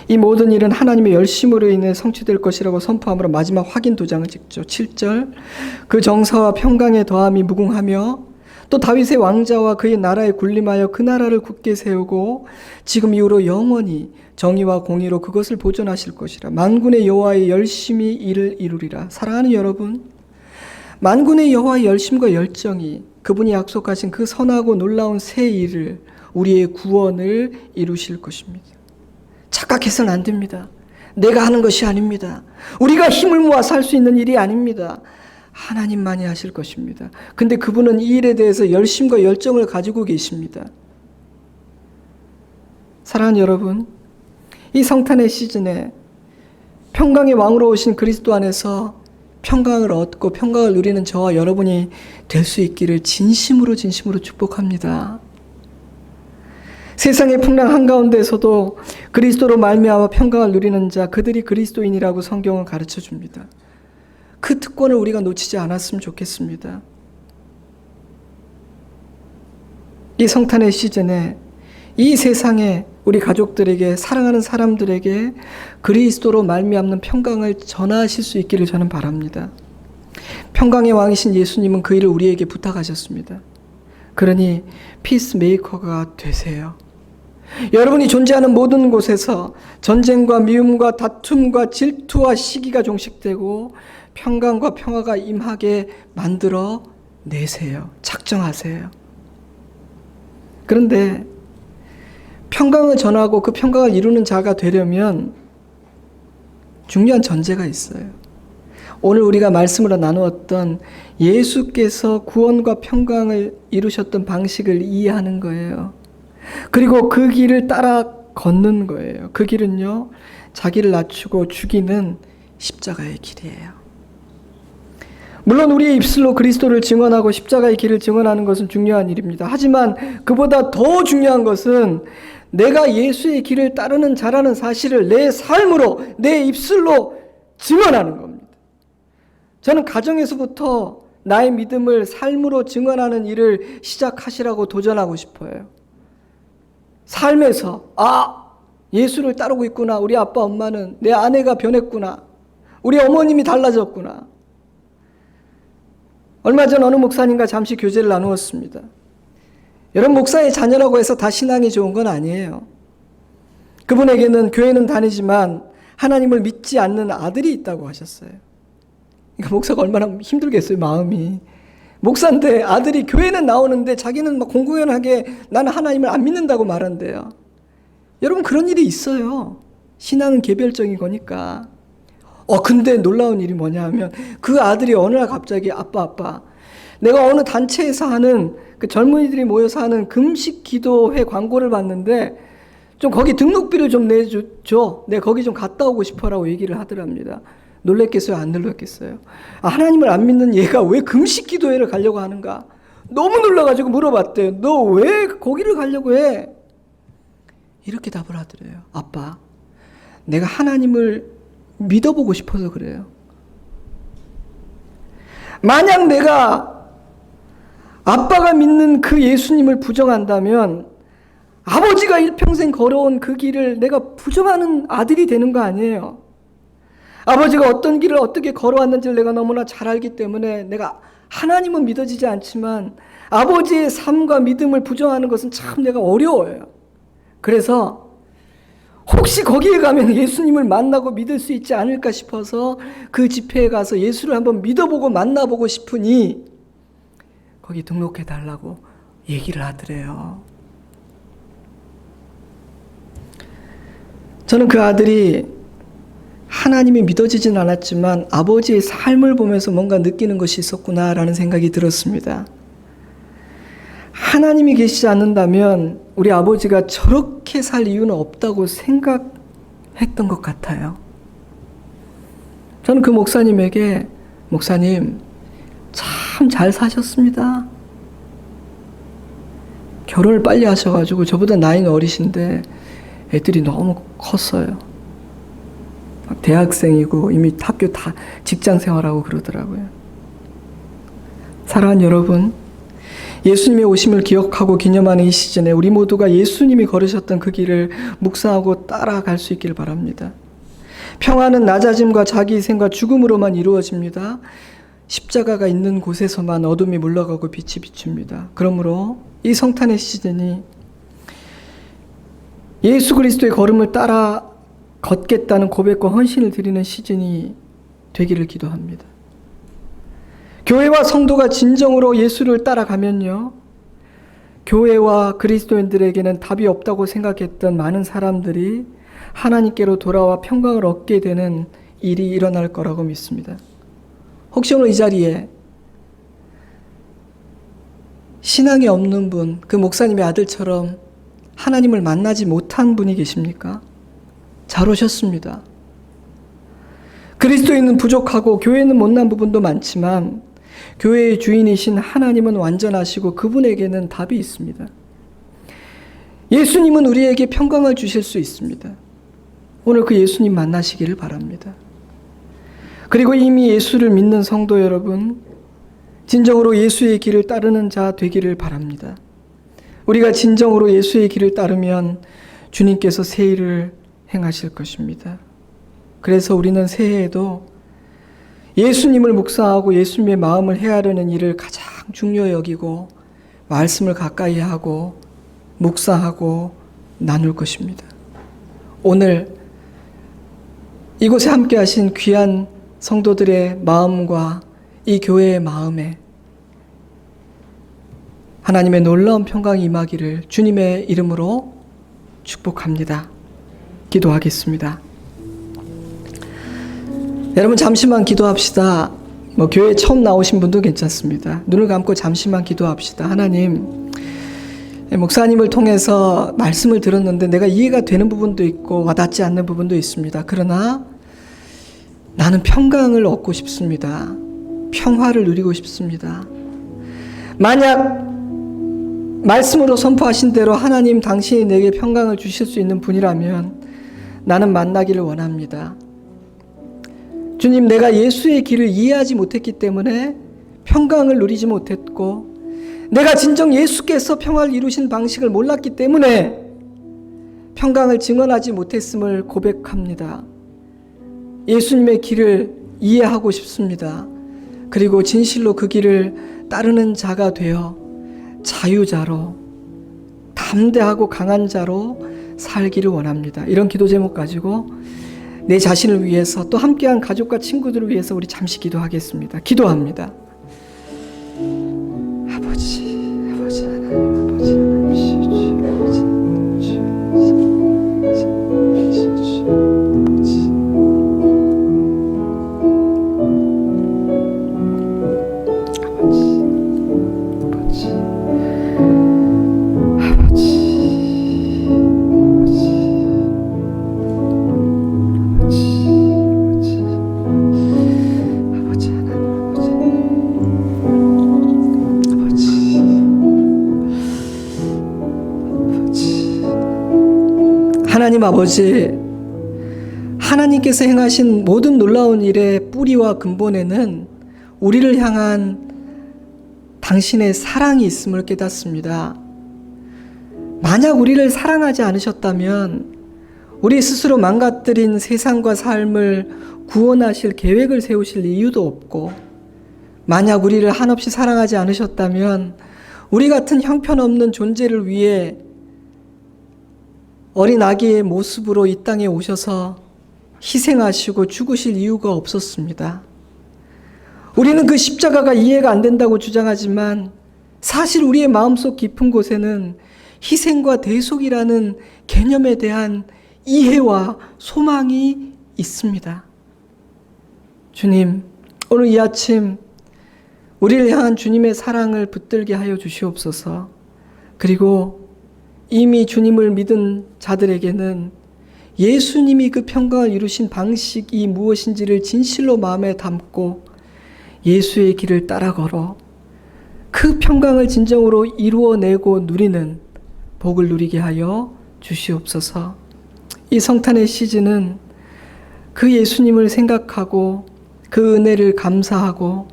이 모든 일은 하나님의 열심으로 인해 성취될 것이라고 선포함으로 마지막 확인 도장을 찍죠. 7절, 그 정사와 평강의 더함이 무궁하며 또 다윗의 왕자와 그의 나라에 군림하여 그 나라를 굳게 세우고 지금 이후로 영원히 정의와 공의로 그것을 보존하실 것이라. 만군의 여호와의 열심히 이를 이루리라. 사랑하는 여러분, 만군의 여호와의 열심과 열정이 그분이 약속하신 그 선하고 놀라운 새 일을, 우리의 구원을 이루실 것입니다. 착각해서는 안 됩니다. 내가 하는 것이 아닙니다. 우리가 힘을 모아서 할 수 있는 일이 아닙니다. 하나님만이 하실 것입니다. 근데 그분은 이 일에 대해서 열심과 열정을 가지고 계십니다. 사랑하는 여러분, 이 성탄의 시즌에 평강의 왕으로 오신 그리스도 안에서 평강을 얻고 평강을 누리는 저와 여러분이 될 수 있기를 진심으로 축복합니다. 세상의 풍랑 한가운데서도 그리스도로 말미암아 평강을 누리는 자, 그들이 그리스도인이라고 성경은 가르쳐 줍니다. 그 특권을 우리가 놓치지 않았으면 좋겠습니다. 이 성탄의 시즌에 이 세상에 우리 가족들에게, 사랑하는 사람들에게 그리스도로 말미암는 평강을 전하실 수 있기를 저는 바랍니다. 평강의 왕이신 예수님은 그 일을 우리에게 부탁하셨습니다. 그러니 피스메이커가 되세요. 여러분이 존재하는 모든 곳에서 전쟁과 미움과 다툼과 질투와 시기가 종식되고 평강과 평화가 임하게 만들어 내세요. 작정하세요. 그런데 평강을 전하고 그 평강을 이루는 자가 되려면 중요한 전제가 있어요. 오늘 우리가 말씀으로 나누었던 예수께서 구원과 평강을 이루셨던 방식을 이해하는 거예요. 그리고 그 길을 따라 걷는 거예요. 그 길은요, 자기를 낮추고 죽이는 십자가의 길이에요. 물론 우리의 입술로 그리스도를 증언하고 십자가의 길을 증언하는 것은 중요한 일입니다. 하지만 그보다 더 중요한 것은 내가 예수의 길을 따르는 자라는 사실을 내 삶으로, 내 입술로 증언하는 겁니다. 저는 가정에서부터 나의 믿음을 삶으로 증언하는 일을 시작하시라고 도전하고 싶어요. 삶에서 예수를 따르고 있구나. 우리 아빠 엄마는, 내 아내가 변했구나. 우리 어머님이 달라졌구나. 얼마 전 어느 목사님과 잠시 교제를 나누었습니다. 여러분, 목사의 자녀라고 해서 다 신앙이 좋은 건 아니에요. 그분에게는 교회는 다니지만 하나님을 믿지 않는 아들이 있다고 하셨어요. 그러니까 목사가 얼마나 힘들겠어요, 마음이. 목사인데 아들이 교회는 나오는데 자기는 막 공공연하게 나는 하나님을 안 믿는다고 말한대요. 여러분, 그런 일이 있어요. 신앙은 개별적인 거니까. 근데 놀라운 일이 뭐냐 하면 그 아들이 어느 날 갑자기 아빠 내가 어느 단체에서 하는 그 젊은이들이 모여서 하는 금식 기도회 광고를 봤는데 좀 거기 등록비를 좀 내줘. 내가 거기 좀 갔다 오고 싶어라고 얘기를 하더랍니다. 놀랬겠어요? 안 놀랬겠어요? 하나님을 안 믿는 얘가 왜 금식 기도회를 가려고 하는가? 너무 놀라가지고 물어봤대요. 너 왜 거기를 가려고 해? 이렇게 답을 하더래요. 아빠, 내가 하나님을 믿어보고 싶어서 그래요. 만약 내가 아빠가 믿는 그 예수님을 부정한다면 아버지가 일평생 걸어온 그 길을 내가 부정하는 아들이 되는 거 아니에요. 아버지가 어떤 길을 어떻게 걸어왔는지를 내가 너무나 잘 알기 때문에 내가 하나님은 믿어지지 않지만 아버지의 삶과 믿음을 부정하는 것은 참 내가 어려워요. 그래서 혹시 거기에 가면 예수님을 만나고 믿을 수 있지 않을까 싶어서 그 집회에 가서 예수를 한번 믿어보고 만나보고 싶으니 거기 등록해달라고 얘기를 하더래요. 저는 그 아들이 하나님이 믿어지진 않았지만 아버지의 삶을 보면서 뭔가 느끼는 것이 있었구나라는 생각이 들었습니다. 하나님이 계시지 않는다면 우리 아버지가 저렇게 살 이유는 없다고 생각했던 것 같아요. 저는 그 목사님에게 목사님 참 잘 사셨습니다. 결혼을 빨리 하셔가지고 저보다 나이는 어리신데 애들이 너무 컸어요. 대학생이고 이미 학교 다 직장 생활하고 그러더라고요. 사랑하는 여러분, 예수님의 오심을 기억하고 기념하는 이 시즌에 우리 모두가 예수님이 걸으셨던 그 길을 묵상하고 따라갈 수 있기를 바랍니다. 평화는 낮아짐과 자기희생과 죽음으로만 이루어집니다. 십자가가 있는 곳에서만 어둠이 물러가고 빛이 비춥니다. 그러므로 이 성탄의 시즌이 예수 그리스도의 걸음을 따라 걷겠다는 고백과 헌신을 드리는 시즌이 되기를 기도합니다. 교회와 성도가 진정으로 예수를 따라가면요, 교회와 그리스도인들에게는 답이 없다고 생각했던 많은 사람들이 하나님께로 돌아와 평강을 얻게 되는 일이 일어날 거라고 믿습니다. 혹시 오늘 이 자리에 신앙이 없는 분, 그 목사님의 아들처럼 하나님을 만나지 못한 분이 계십니까? 잘 오셨습니다. 그리스도인은 부족하고 교회는 못난 부분도 많지만 교회의 주인이신 하나님은 완전하시고 그분에게는 답이 있습니다. 예수님은 우리에게 평강을 주실 수 있습니다. 오늘 그 예수님 만나시기를 바랍니다. 그리고 이미 예수를 믿는 성도 여러분, 진정으로 예수의 길을 따르는 자 되기를 바랍니다. 우리가 진정으로 예수의 길을 따르면 주님께서 새 일을 행하실 것입니다. 그래서 우리는 새해에도 예수님을 묵상하고 예수님의 마음을 헤아르는 일을 가장 중요히 여기고 말씀을 가까이 하고 묵상하고 나눌 것입니다. 오늘 이곳에 함께 하신 귀한 성도들의 마음과 이 교회의 마음에 하나님의 놀라운 평강이 임하기를 주님의 이름으로 축복합니다. 기도하겠습니다. 여러분 잠시만 기도합시다. 교회에 처음 나오신 분도 괜찮습니다. 눈을 감고 잠시만 기도합시다. 하나님, 목사님을 통해서 말씀을 들었는데 내가 이해가 되는 부분도 있고 와닿지 않는 부분도 있습니다. 그러나 나는 평강을 얻고 싶습니다. 평화를 누리고 싶습니다. 만약 말씀으로 선포하신 대로 하나님 당신이 내게 평강을 주실 수 있는 분이라면 나는 만나기를 원합니다. 주님, 내가 예수의 길을 이해하지 못했기 때문에 평강을 누리지 못했고 내가 진정 예수께서 평화를 이루신 방식을 몰랐기 때문에 평강을 증언하지 못했음을 고백합니다. 예수님의 길을 이해하고 싶습니다. 그리고 진실로 그 길을 따르는 자가 되어 자유자로 담대하고 강한 자로 살기를 원합니다. 이런 기도 제목 가지고 내 자신을 위해서 또 함께한 가족과 친구들을 위해서 우리 잠시 기도하겠습니다. 기도합니다. 아버지 하나님, 아버지 하나님, 하나님 아버지, 하나님께서 행하신 모든 놀라운 일의 뿌리와 근본에는 우리를 향한 당신의 사랑이 있음을 깨닫습니다. 만약 우리를 사랑하지 않으셨다면 우리 스스로 망가뜨린 세상과 삶을 구원하실 계획을 세우실 이유도 없고, 만약 우리를 한없이 사랑하지 않으셨다면 우리 같은 형편없는 존재를 위해 어린 아기의 모습으로 이 땅에 오셔서 희생하시고 죽으실 이유가 없었습니다. 우리는 그 십자가가 이해가 안 된다고 주장하지만 사실 우리의 마음속 깊은 곳에는 희생과 대속이라는 개념에 대한 이해와 소망이 있습니다. 주님, 오늘 이 아침 우리를 향한 주님의 사랑을 붙들게 하여 주시옵소서. 그리고 이미 주님을 믿은 자들에게는 예수님이 그 평강을 이루신 방식이 무엇인지를 진실로 마음에 담고 예수의 길을 따라 걸어 그 평강을 진정으로 이루어내고 누리는 복을 누리게 하여 주시옵소서. 이 성탄의 시즌은 그 예수님을 생각하고 그 은혜를 감사하고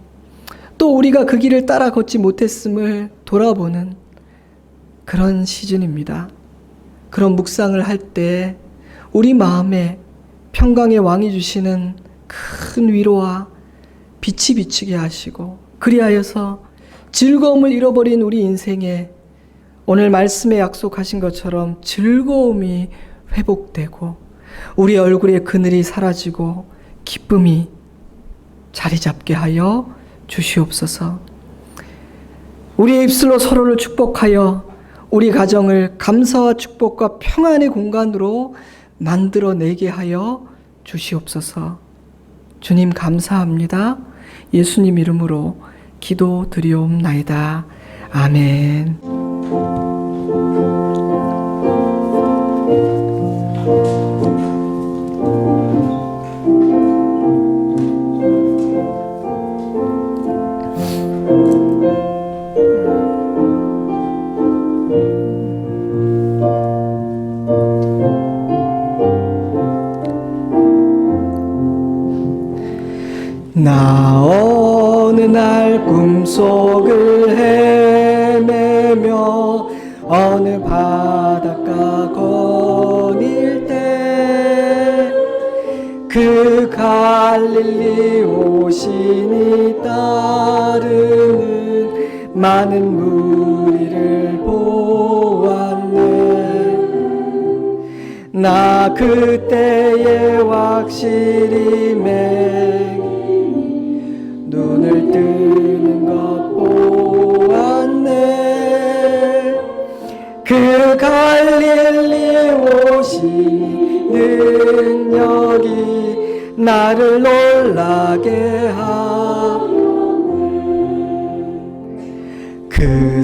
또 우리가 그 길을 따라 걷지 못했음을 돌아보는 그런 시즌입니다. 그런 묵상을 할 때 우리 마음에 평강의 왕이 주시는 큰 위로와 빛이 비추게 하시고, 그리하여서 즐거움을 잃어버린 우리 인생에 오늘 말씀에 약속하신 것처럼 즐거움이 회복되고 우리 얼굴에 그늘이 사라지고 기쁨이 자리 잡게 하여 주시옵소서. 우리의 입술로 서로를 축복하여 우리 가정을 감사와 축복과 평안의 공간으로 만들어내게 하여 주시옵소서. 주님 감사합니다. 예수님 이름으로 기도드리옵나이다. 아멘. 나 어느 날 꿈속을 헤매며 어느 바닷가 거닐 때 그 갈릴리 오신이 따르는 많은 무리를 나 그때에 확실히 눈을 뜨는 것 보았네. 그 갈릴리 오신 능력이 나를 놀라게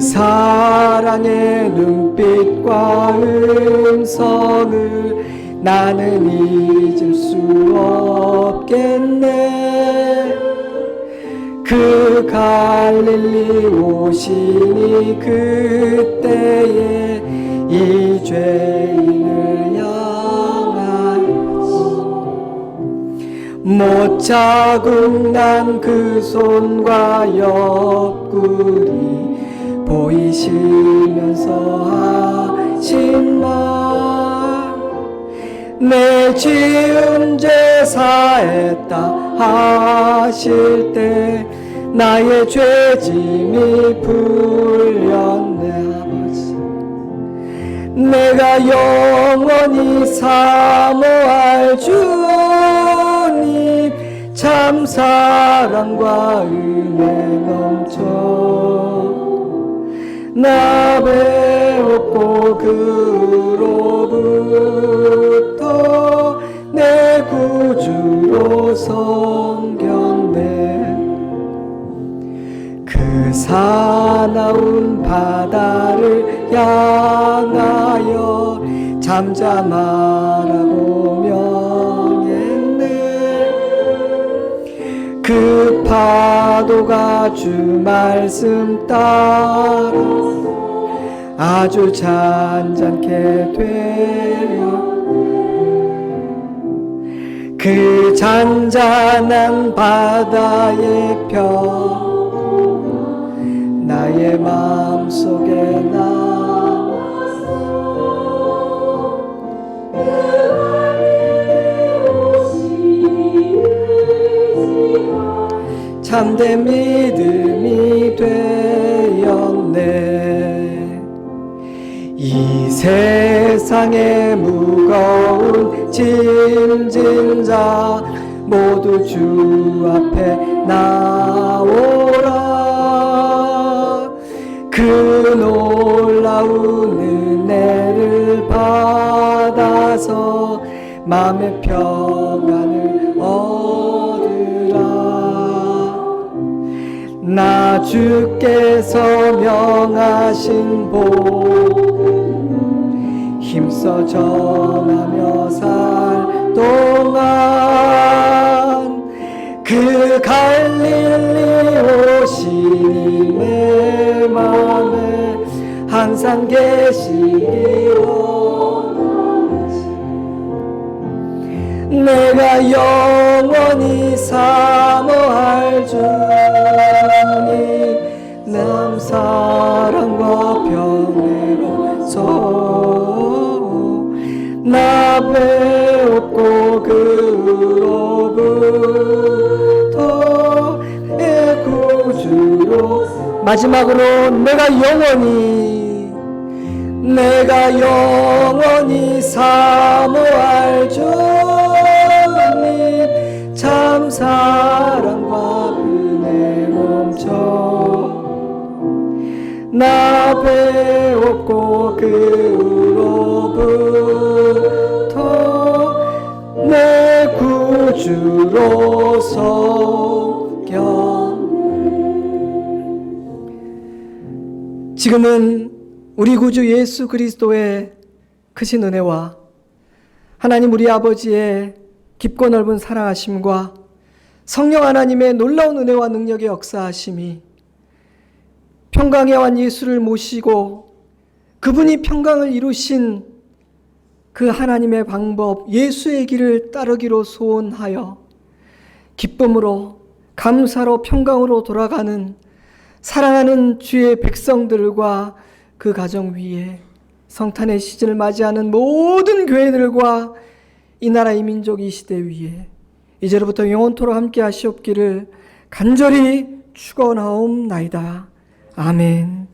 그 사랑의 눈빛과 음성을 나는 잊을 수 없겠네. 그 갈릴리 오시니 그때에 이 죄인을 향하였지. 못 자국 난 그 손과 옆구리 보이시면서 하신 말, 내 지은 죄 사했다 하실 때 나의 죄짐이 풀렸네. 아버지, 내가 영원히 사모할 주님, 참 사랑과 은혜 넘쳐 나 배웠고 그로부터 내 구주로 섬겼네. 그 사나운 바다를 향하여 잠잠하라고 명했네. 그 파도가 주 말씀 따라 아주 잔잔케 되어 그 잔잔한 바다의 편 나의 마음속에 남았어. 참된 믿음이 되었네. 이 세상의 무거운 짐진 자 모두 주 앞에 나오라. 그 놀라운 은혜를 받아서 마음의 평안을 얻으라. 나 주께서 명하신 복 힘써 전하며 살 동안 그 갈릴리 오시니 내 맘에 항상 계시기 원하지. 내가 영원히 사모할 주님, 남 사랑과 평내로서 나 배웠고 그로부터 내 구주로. 마지막으로 내가 영원히 사모할 주님, 참 사랑과 은혜 넘쳐 나 배웠고 그로부터 내 구주로 섬겨. 지금은 우리 구주 예수 그리스도의 크신 은혜와 하나님 우리 아버지의 깊고 넓은 사랑하심과 성령 하나님의 놀라운 은혜와 능력의 역사하심이 평강에 완 예수를 모시고 그분이 평강을 이루신 그 하나님의 방법 예수의 길을 따르기로 소원하여 기쁨으로 감사로 평강으로 돌아가는 사랑하는 주의 백성들과 그 가정 위에 성탄의 시즌을 맞이하는 모든 교회들과 이 나라 이 민족 이 시대 위에 이제로부터 영원토록 함께 하시옵기를 간절히 축원하옵나이다. 아멘.